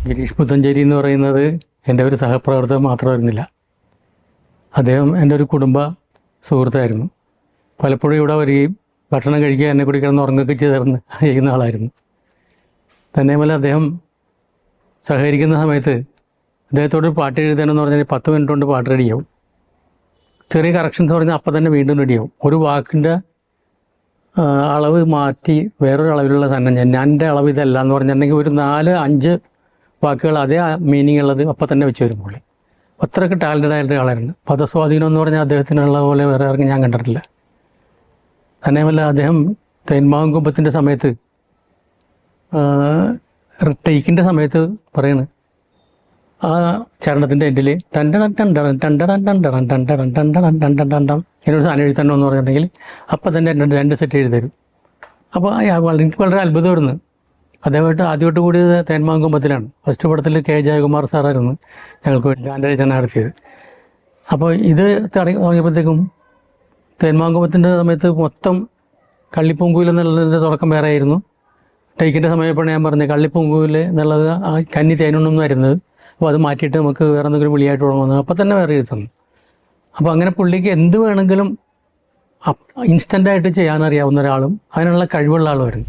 ഗിരീഷ് പുത്തഞ്ചേരി എന്ന് പറയുന്നത് എൻ്റെ ഒരു സഹപ്രവർത്തകൻ മാത്രമായിരുന്നില്ല. അദ്ദേഹം എൻ്റെ ഒരു കുടുംബ സുഹൃത്തായിരുന്നു. പലപ്പോഴും ഇവിടെ വരികയും ഭക്ഷണം കഴിക്കുക, എന്നെ കൂടി കിടന്ന് ഉറങ്ങുകയൊക്കെ ചെയ്യുന്ന ആളായിരുന്നു. തന്നെയുമല്ല, അദ്ദേഹം സഹകരിക്കുന്ന സമയത്ത് അദ്ദേഹത്തോട് പാട്ട് എഴുതാനെന്ന് പറഞ്ഞാൽ 10 മിനിറ്റ് കൊണ്ട് പാട്ട് റെഡിയാവും. ചെറിയ കറക്ഷൻസ് പറഞ്ഞാൽ അപ്പം തന്നെ വീണ്ടും റെഡിയാവും. ഒരു വാക്കിൻ്റെ അളവ് മാറ്റി വേറൊരു അളവിലുള്ള തന്നെ ഞാൻ എൻ്റെ അളവ് ഇതല്ല എന്ന് പറഞ്ഞിട്ടുണ്ടെങ്കിൽ ഒരു 4-5 വാക്കുകൾ അതേ മീനിങ് ഉള്ളത് അപ്പം തന്നെ വെച്ച് വരും പുള്ളി. അത്രയ്ക്ക് ടാലൻറ്റഡ് ആയിട്ട് ആളായിരുന്നു. പദസ്വാധീനം എന്ന് പറഞ്ഞാൽ അദ്ദേഹത്തിനുള്ള പോലെ വേറെ ആർക്കും ഞാൻ കണ്ടിട്ടില്ല. തന്നെയുമല്ല, അദ്ദേഹം തേന്മാവും കുമ്പത്തിൻ്റെ സമയത്ത് ടേക്കിൻ്റെ സമയത്ത് പറയണ്, ആ ചരണത്തിൻ്റെ എൻഡിൽ ടണ്ടടൻ ടണ്ടടൻ ടണ്ടടൻ ടണ്ടടൻ ടണ്ടടൻ ടണ്ടടൻ ടണ്ടടൻ ടണ്ടം എന്നൊരു സാധനം എഴുതണം എന്ന് പറഞ്ഞിട്ടുണ്ടെങ്കിൽ അപ്പം തന്നെ 2 സെറ്റ് എഴുതരും. അപ്പോൾ എനിക്ക് വളരെ അത്ഭുതമായിരുന്നു. അദ്ദേഹമായിട്ട് ആദ്യമായിട്ട് കൂടിയത് തേന്മാവും കുമ്പത്തിലാണ്. ഫസ്റ്റ് പടത്തിൽ കെ ജയകുമാർ സാറായിരുന്നു ഞങ്ങൾക്ക് വേണ്ടി ഗാനരചന നടത്തിയത്. അപ്പോൾ ഇത് തുടങ്ങിയപ്പോഴത്തേക്കും തേന്മാവും കുമ്പത്തിൻ്റെ സമയത്ത് മൊത്തം കള്ളിപ്പൂങ്കൂൽ എന്നുള്ളതിൻ്റെ തുടക്കം വേറെ ആയിരുന്നു. ടേക്കിൻ്റെ സമയപ്പോഴാണ് ഞാൻ പറഞ്ഞത് കള്ളിപ്പൂങ്കൂൽ എന്നുള്ളത് ആ കന്നി തേനുണ്ടെന്ന് വരുന്നത്. അപ്പോൾ അത് മാറ്റിയിട്ട് നമുക്ക് വേറെ എന്തെങ്കിലും വിളിയായിട്ട് തുടങ്ങുന്നത് അപ്പോൾ തന്നെ വേറെ എഴുതുന്നു. അപ്പോൾ അങ്ങനെ പുള്ളിക്ക് എന്ത് വേണമെങ്കിലും ഇൻസ്റ്റൻ്റായിട്ട് ചെയ്യാനറിയാവുന്ന ഒരാളും അതിനുള്ള കഴിവുള്ള ആളുമായിരുന്നു.